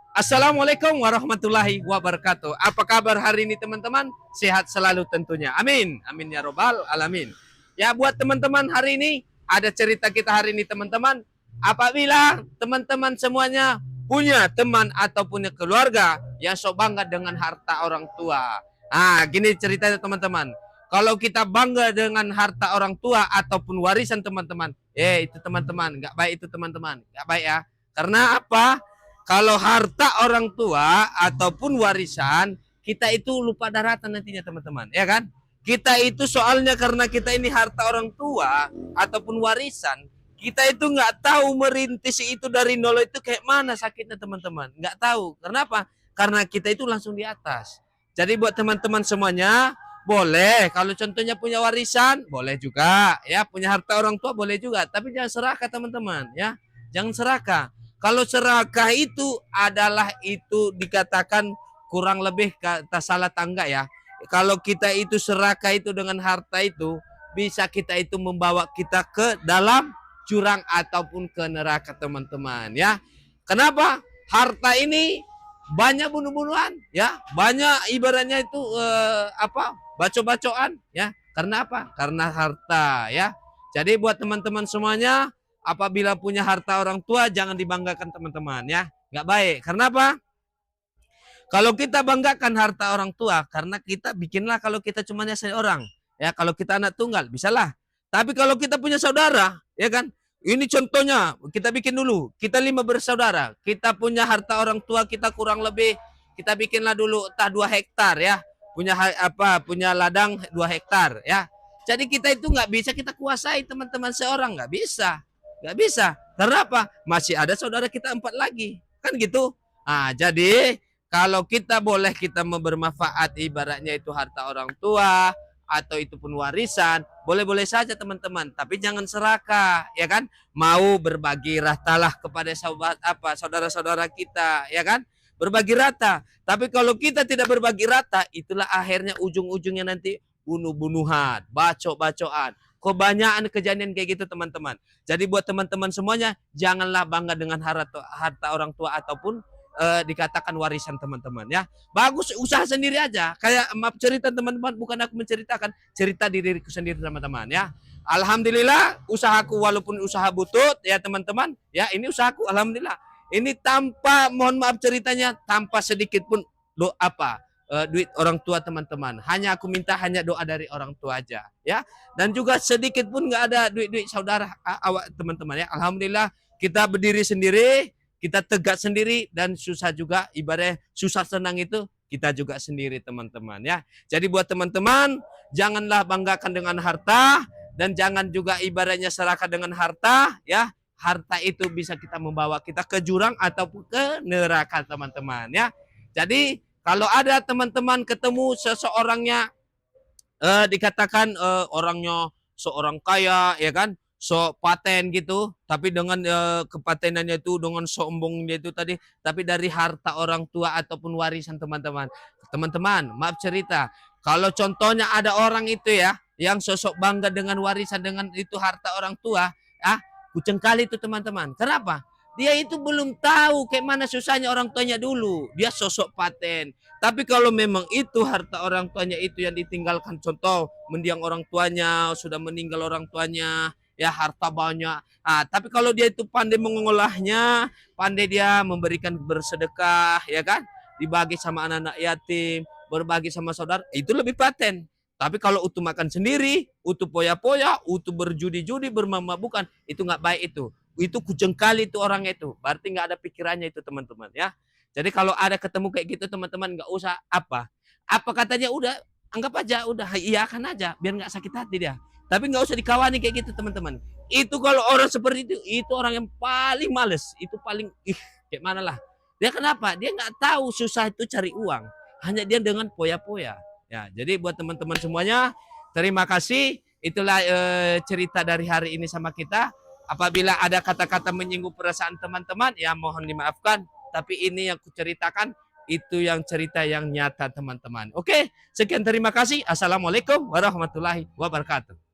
Assalamualaikum warahmatullahi wabarakatuh. Apa kabar hari ini teman-teman? Sehat selalu tentunya. Amin. Amin ya robbal alamin. Ya buat teman-teman hari ini ada cerita kita hari ini teman-teman. Apabila teman-teman semuanya punya teman atau punya keluarga yang sok bangga dengan harta orang tua. Ah, gini ceritanya teman-teman. Kalau kita bangga dengan harta orang tua ataupun warisan teman-teman, itu teman-teman, nggak baik itu teman-teman, nggak baik ya. Karena apa? Kalau harta orang tua ataupun warisan, kita itu lupa daratan nantinya teman-teman, ya kan? Kita itu soalnya karena kita ini harta orang tua ataupun warisan, kita itu nggak tahu merintis itu dari nol itu kayak mana sakitnya teman-teman. Nggak tahu. Kenapa? Karena kita itu langsung di atas. Jadi buat teman-teman semuanya, boleh kalau contohnya punya warisan, boleh juga. Ya, punya harta orang tua boleh juga. Tapi jangan serakah teman-teman, ya. Jangan serakah. Kalau serakah itu adalah itu dikatakan kurang lebih kata salah tangga ya. Kalau kita itu serakah itu dengan harta itu bisa kita itu membawa kita ke dalam jurang ataupun ke neraka teman-teman ya. Kenapa? Harta ini banyak bunuh-bunuhan ya, banyak ibaratnya itu baco-bacoan ya. Karena apa? Karena harta ya. Jadi buat teman-teman semuanya, apabila punya harta orang tua jangan dibanggakan teman-teman ya, nggak baik. Karena apa? Kalau kita banggakan harta orang tua, karena kita bikinlah kalau kita cuma seorang ya, kalau kita anak tunggal bisalah. Tapi kalau kita punya saudara ya kan, ini contohnya kita bikin dulu, kita 5 bersaudara, kita punya harta orang tua kita kurang lebih, kita bikinlah dulu entah 2 hektar ya, punya ladang 2 hektar ya. Jadi kita itu nggak bisa kita kuasai teman-teman seorang, nggak bisa. Nggak bisa. Karena apa? Masih ada saudara kita 4 lagi. Kan gitu. Ah, jadi kalau kita boleh kita bermanfaat ibaratnya itu harta orang tua atau itu pun warisan, boleh-boleh saja teman-teman, tapi jangan serakah, ya kan? Mau berbagi ratalah kepada saudara-saudara kita, ya kan? Berbagi rata. Tapi kalau kita tidak berbagi rata, itulah akhirnya ujung-ujungnya nanti bunuh-bunuhan, bacok-bacokan. Kebanyakan kejadian kayak gitu teman-teman. Jadi buat teman-teman semuanya, janganlah bangga dengan harta orang tua ataupun dikatakan warisan teman-teman ya. Bagus usaha sendiri aja. Kayak maaf cerita teman-teman, bukan aku menceritakan, cerita di diriku sendiri teman-teman ya. Alhamdulillah usahaku walaupun usaha butut ya teman-teman, ya ini usahaku alhamdulillah. Ini tanpa mohon maaf ceritanya tanpa sedikit pun duit orang tua teman-teman. Hanya aku minta hanya doa dari orang tua aja ya. Dan juga sedikit pun nggak ada duit-duit saudara awak teman-teman ya. Alhamdulillah kita berdiri sendiri, kita tegak sendiri, dan susah juga ibaratnya susah senang itu kita juga sendiri teman-teman ya. Jadi buat teman-teman janganlah banggakan dengan harta dan jangan juga ibaratnya serakah dengan harta ya. Harta itu bisa kita membawa kita ke jurang ataupun ke neraka teman-teman ya. Jadi kalau ada teman-teman ketemu seseorangnya dikatakan orangnya seorang kaya ya kan, sok paten gitu, tapi dengan kepatenannya itu dengan sombongnya itu tadi, tapi dari harta orang tua ataupun warisan teman-teman. Teman-teman, maaf cerita, kalau contohnya ada orang itu ya yang sosok bangga dengan warisan dengan itu harta orang tua, kucing kali itu teman-teman. Kenapa? Dia itu belum tahu kayak mana susahnya orang tuanya dulu. Dia sosok paten. Tapi kalau memang itu harta orang tuanya itu yang ditinggalkan, contoh mendiang orang tuanya, sudah meninggal orang tuanya, ya harta banyak. Tapi kalau dia itu pandai mengolahnya, pandai dia memberikan bersedekah, ya kan? Dibagi sama anak-anak yatim, berbagi sama saudara, itu lebih paten. Tapi kalau utuh makan sendiri, utuh poya-poya, utuh berjudi-judi, bermabuk-mabukan, itu nggak baik itu. Itu kujengkali itu orang itu. Berarti nggak ada pikirannya itu teman-teman ya. Jadi kalau ada ketemu kayak gitu teman-teman nggak usah apa katanya udah anggap aja udah iya kan aja biar nggak sakit hati dia. Tapi nggak usah dikawani kayak gitu teman-teman. Itu kalau orang seperti itu orang yang paling males, itu paling kayak mana lah. Dia kenapa? Dia nggak tahu susah itu cari uang. Hanya dia dengan poya-poya. Ya, jadi buat teman-teman semuanya, terima kasih. Itulah cerita dari hari ini sama kita. Apabila ada kata-kata menyinggung perasaan teman-teman, ya mohon dimaafkan. Tapi ini yang kuceritakan, itu yang cerita yang nyata teman-teman. Oke, sekian terima kasih. Assalamualaikum warahmatullahi wabarakatuh.